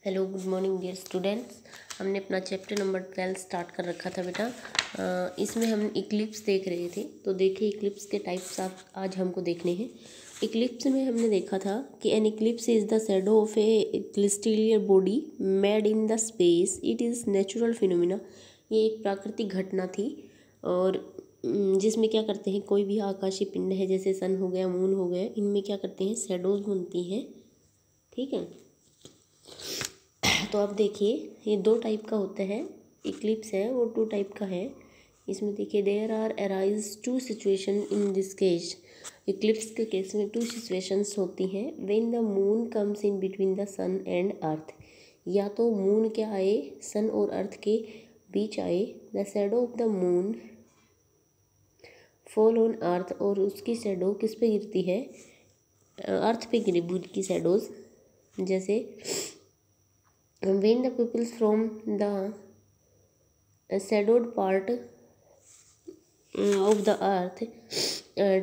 Hello good morning dear students. हमने अपना chapter number 12 start कर रखा था बेटा। इसमें हम इक्लिप्स देख रहे थे। तो देखिए इक्लिप्स के टाइप्स आज हमको देखने हैं। इक्लिप्स में हमने देखा था कि an eclipse is the shadow of a क्रिस्टलीय body made in the space. It is natural phenomena. ये एक प्राकृतिक घटना थी और जिसमें क्या करते हैं, कोई भी आकाशीय पिंड है जैसे सन हो गया, मून हो गया, इनमें क्या करते हैं, शैडोज बनती हैं। ठीक है, तो आप देखिए ये दो टाइप का होता है। इक्लिप्स है वो 2 टाइप का है। इसमें देखिए there are arise 2 situation in this case. Eclipse के केस में 2 सिचुएशंस होती हैं। When the moon comes in between the sun and earth, या तो मून क्या आए, सन और अर्थ के बीच आए। The shadow of the moon fall on earth, और उसकी शैडो किस पे गिरती है, अर्थ पे गिरी मून की शैडोज। जैसे when the pupils from the shadowed part of the earth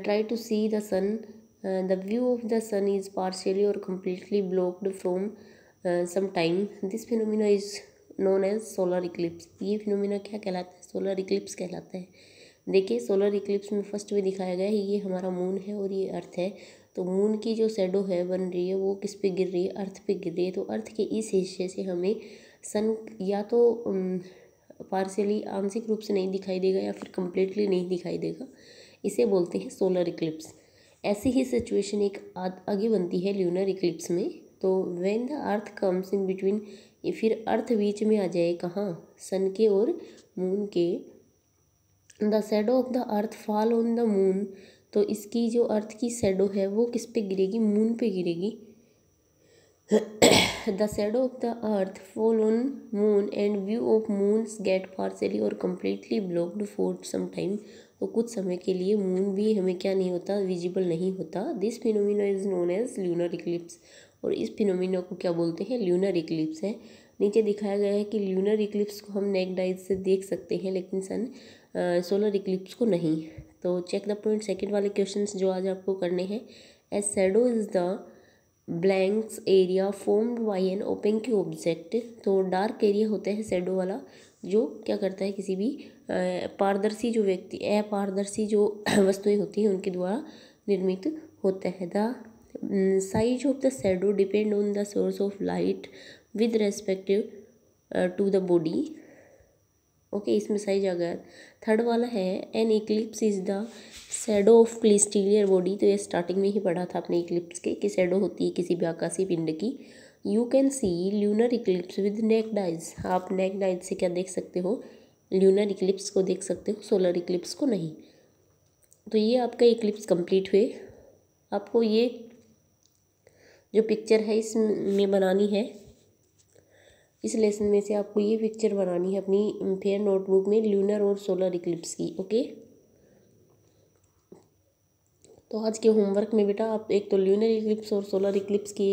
try to see the sun, the view of the sun is partially or completely blocked from some time. This phenomena is known as solar eclipse. ये phenomena क्या कहलाता है, solar eclipse कहलाता है। देखिए solar Eclipse में first में दिखाया गया है, ये हमारा मून है और ये अर्थ है। तो मून की जो शैडो है बन रही है वो किस पे गिर रही है, अर्थ पे गिर रही है। तो अर्थ के इस हिस्से से हमें सन या तो पार्शियली आंशिक रूप से नहीं दिखाई देगा या फिर कम्प्लीटली नहीं दिखाई देगा। इसे बोलते हैं सोलर इक्लिप्स। ऐसी ही सिचुएशन एक आगे बनती है ल्यूनर इक्लिप्स में। तो when the earth comes in between, ये फिर अर्थ बीच में आ जाए, कहाँ, सन के और मून के। The shadow of the earth fall on the moon, तो इसकी जो अर्थ की शैडो है वो किस पे गिरेगी, मून पे गिरेगी। The shadow of the earth fall on moon and view of moons get partially और completely blocked for some time. तो कुछ समय के लिए मून भी हमें क्या नहीं होता, विजिबल नहीं होता। This phenomena is known as lunar eclipse, और इस फिनोमिना को क्या बोलते हैं, ल्यूनर इक्लिप्स है। नीचे दिखाया गया है कि ल्यूनर इक्लिप्स को हम नेक्ड आइज से देख सकते हैं, लेकिन सोलर इक्लिप्स को नहीं। तो चेक द पॉइंट, सेकंड वाले क्वेश्चंस जो आज आपको करने हैं। As shadow is the blanks area formed by an opaque object. तो डार्क एरिया होता है शैडो वाला, जो क्या करता है, किसी भी पारदर्शी जो व्यक्ति, अपारदर्शी जो वस्तुएं होती हैं उनके द्वारा निर्मित होता है। The size of the shadow depend on the source of light with respective to the body. Okay, इसमें साइज आ गया। थर्ड वाला है an eclipse is the shadow of क्रिस्टलीय बॉडी। तो ये स्टार्टिंग में ही पढ़ा था अपने इक्लिप्स के कि शैडो होती है किसी भी आकाशीय पिंड की। You can see lunar Eclipse with necked eyes. आप नेक्ड आइज से क्या देख सकते हो, ल्यूनर इक्लिप्स को देख सकते हो, सोलर इक्लिप्स को नहीं। तो ये आपका इक्लिप्स कंप्लीट हुए। आपको ये जो पिक्चर है इसमें बनानी है, इस लेसन में से आपको ये पिक्चर बनानी है अपनी फेयर नोटबुक में, ल्यूनर और सोलर इक्लिप्स की। ओके, तो आज के होमवर्क में बेटा आप एक तो ल्यूनर इक्लिप्स और सोलर इक्लिप्स की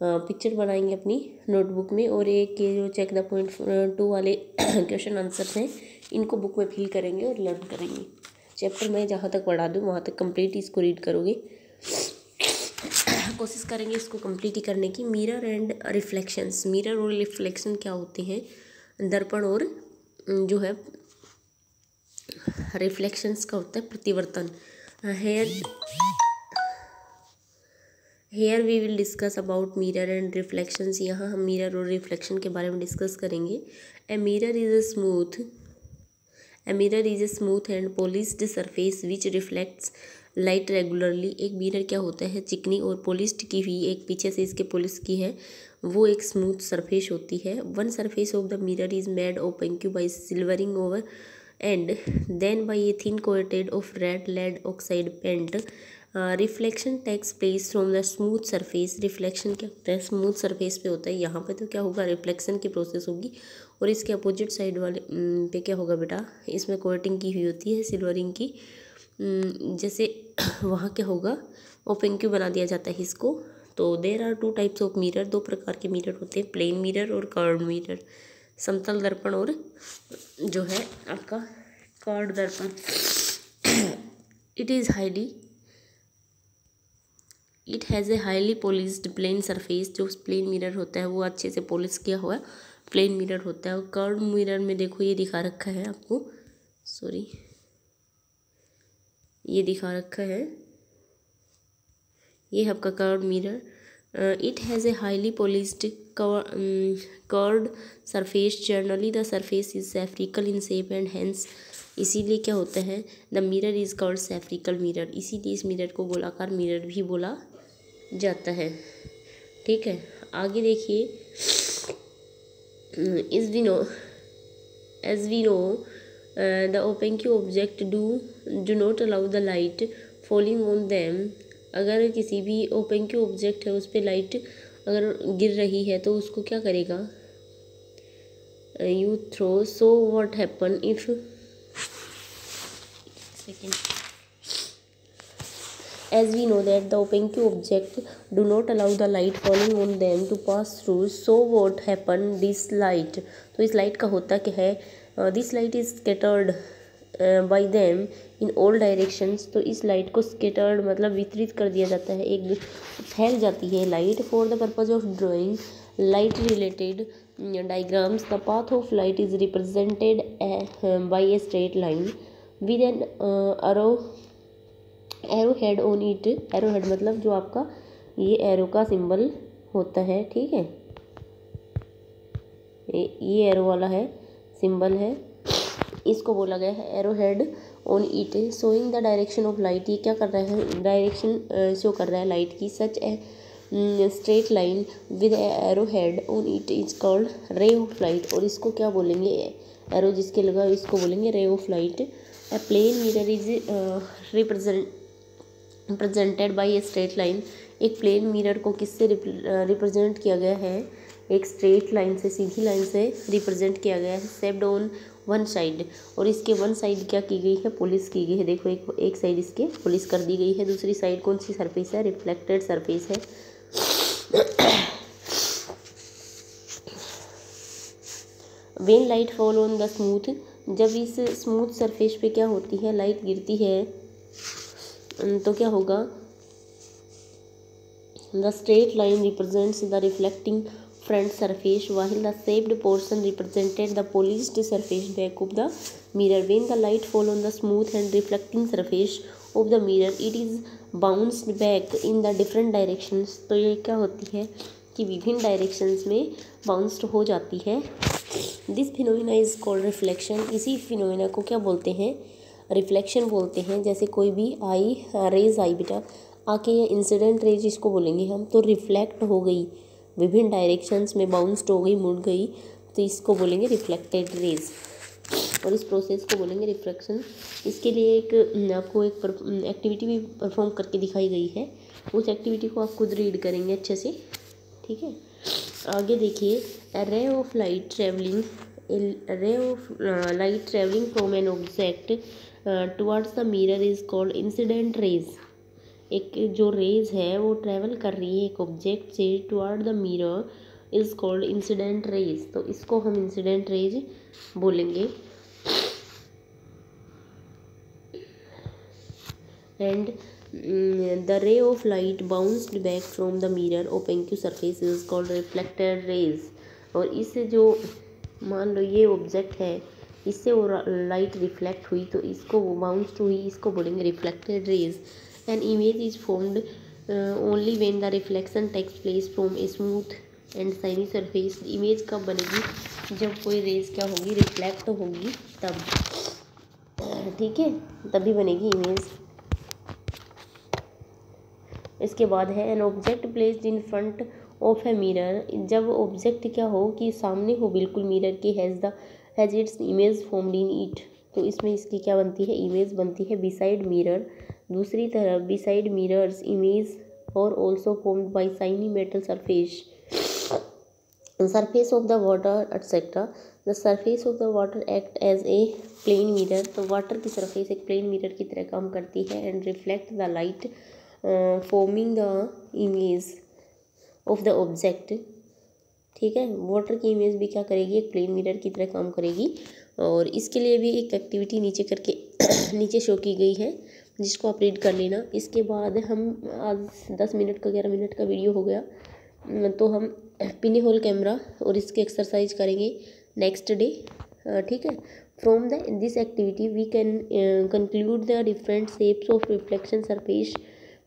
पिक्चर बनाएंगे अपनी नोटबुक में, और एक ये जो चेक द पॉइंट 2 वाले क्वेश्चन आंसर हैं इनको बुक में फिल करेंगे और लर्न करेंगे। चैप्टर मैं जहाँ तक पढ़ा दूँ वहाँ तक कंप्लीट इसको रीड करोगे, कोशिश करेंगे इसको कंप्लीट ही करने की। Mirror and reflections. मिरर और रिफ्लेक्शन क्या होते हैं, दर्पण और जो है रिफ्लेक्शंस का होता है प्रतिवर्तन। Here we will discuss about mirror and reflections. यहाँ हम मिरर और रिफ्लेक्शन के बारे में डिस्कस करेंगे। A mirror is a smooth and polished surface which reflects light regularly. एक मिरर क्या होता है, चिकनी और पॉलिश्ड की हुई, एक पीछे से इसके पॉलिश की है, वो एक स्मूथ सरफेस होती है। One surface of the mirror is made opaque by silvering over and then by a thin coated of red lead oxide paint. Reflection takes place from the smooth surface. Reflection क्या होता है, smooth surface पे होता है। यहाँ पे तो क्या होगा, रिफ्लेक्शन की प्रोसेस होगी, और इसके अपोजिट साइड वाले पे क्या होगा बेटा, इसमें कोटिंग की हुई होती है सिल्वरिंग की। जैसे वहाँ क्या होगा, ओपेक बना दिया जाता है इसको। तो there are 2 types of mirror. 2 प्रकार के मिरर होते हैं, प्लेन मिरर और कर्व्ड मिरर। समतल दर्पण और जो है आपका कर्व्ड दर्पण। It is highly it has a highly polished plane surface, जो प्लेन मिरर होता है वो अच्छे से पॉलिश किया हुआ प्लेन मिरर होता है। और कर्व मिरर में देखो ये दिखा रखा है आपको, सॉरी ये दिखा रखा है, ये आपका curve mirror. It has a highly polished curved surface, generally the surface is spherical in shape and hence, इसीलिए क्या होता है the mirror is called spherical mirror, इसीलिए इस मिरर को गोलाकार मिरर भी बोला जाता है। ठीक है, आगे देखिए, as we know the opaque object do not allow the light falling on them, अगर किसी भी ओपेक ऑब्जेक्ट है उस पर लाइट अगर गिर रही है तो उसको क्या करेगा, you throw, so what happen if, second, as we know that the opaque object do not allow the light falling on them to pass through, so what happen this light, तो इस लाइट का होता क्या है, this light is scattered by them in all directions, तो इस light को scattered मतलब वितरित कर दिया जाता है, एक फैल जाती है light, for the purpose of drawing light related diagrams, the path of light is represented by a straight line with an arrow head on it, arrow head मतलब जो आपका ये एरो का सिंबल होता है, ठीक है, ये एरो वाला है सिंबल है, इसको बोला गया है arrow head on it, showing the direction of light, ये क्या कर रहा है, डायरेक्शन शो कर रहा है लाइट की, such a straight line with arrow head on it is called ray of light, और इसको क्या बोलेंगे, एरो जिसके लगा इसको बोलेंगे ray of light. A plane mirror is represented by a straight line, एक प्लेन मिरर को किससे रिप्रेजेंट किया गया है, एक स्ट्रेट लाइन से, सीधी लाइन से रिप्रेजेंट किया गया है, सेप्ड ऑन वन साइड, और इसके वन साइड क्या की गई है, पॉलिश की गई है, देखो एक साइड इसके पॉलिश कर दी गई है, दूसरी साइड कौन सी सरफेस है, रिफ्लेक्टेड सरफेस है। When light fall on the smooth, जब इस स्मूथ सरफेस पे क्या होती है, लाइट गिरती है, तो क्या होगा, the straight line represents the reflecting front surface while the shaped portion represented the polished surface back of the mirror. When the light fall on the smooth and reflecting surface of the mirror, it is bounced back in the different directions, तो ये क्या होती है कि विभिन्न directions में bounced हो जाती है। This phenomena is called reflection, इसी फिनोमिना को क्या बोलते हैं, रिफ्लेक्शन बोलते हैं। जैसे कोई भी रेज आई बेटा आके, ये इंसिडेंट रेज इसको बोलेंगे हम, तो रिफ्लेक्ट हो गई, विभिन्न डायरेक्शंस में बाउंस्ड हो गई, मुड़ गई, तो इसको बोलेंगे रिफ्लेक्टेड रेज, और इस प्रोसेस को बोलेंगे रिफ्रैक्शन। इसके लिए एक आपको एक एक्टिविटी भी परफॉर्म करके दिखाई गई है, उस एक्टिविटी को आप खुद रीड करेंगे अच्छे से, ठीक है। आगे देखिए, रे ऑफ लाइट ट्रेवलिंग, रे of light travelling from an object towards the mirror is called incident raise, एक जो रेज है वो ट्रैवल कर रही है एक ऑब्जेक्ट से toward the mirror is called incident rays, तो इसको हम इंसिडेंट रेज बोलेंगे। And the ray of light bounced back from the mirror opaque surface is called reflected rays, और इससे जो मान लो ये ऑब्जेक्ट है, इससे वो लाइट रिफ्लेक्ट हुई तो इसको वो बाउंस्ड हुई, इसको बोलेंगे reflected rays. An image is formed only when the reflection takes place from a smooth and shiny surface, image कब बनेगी, जब कोई रेज क्या होगी, रिफ्लेक्ट होगी तब, ठीक है, तभी बनेगी इमेज। इसके बाद है an object placed in front of a mirror, जब ऑब्जेक्ट क्या हो कि सामने हो बिल्कुल मिरर के, has its image formed in it, तो इसमें इसकी क्या बनती है, इमेज बनती है बिसाइड मिरर। दूसरी तरफ बिसाइड मिरर्स इमेज और also formed by shiny metal surface of the water etcetera, the surface of the water act as a plane mirror, तो वाटर की सरफेस एक प्लेन मिरर की तरह काम करती है, and reflect the light forming the image of the object, ठीक है। वाटर की इमेज भी क्या करेगी, एक प्लेन मिरर की तरह काम करेगी। और इसके लिए भी एक एक्टिविटी नीचे करके नीचे शो की गई है, जिसको आप रीड कर लेना। इसके बाद हम आज 10 मिनट का 11 मिनट का वीडियो हो गया, तो हम पिनी होल कैमरा और इसके एक्सरसाइज करेंगे नेक्स्ट डे। ठीक है। From the this activity we can conclude the different shapes of reflection surface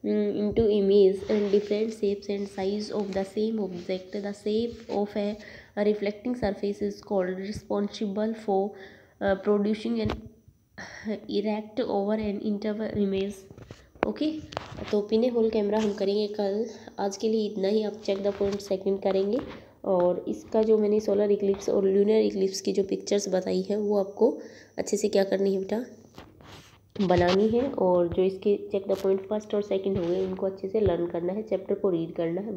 into image and different shapes and size of the same object. The shape of a reflecting surface is called responsible for producing an erect over an interval image. Okay, तो पिने hole camera हम करेंगे कल। आज के लिए इतना ही। आप चेक द पॉइंट सेकंड करेंगे, और इसका जो मैंने सोलर इक्लिप्स और ल्यूनर इक्लिप्स की जो पिक्चर्स बताई है वो आपको अच्छे से क्या करनी है बेटा, बनानी है। और जो इसके चेक द पॉइंट फर्स्ट और सेकंड हो गए, इनको अच्छे से लर्न करना है, चैप्टर को रीड करना है।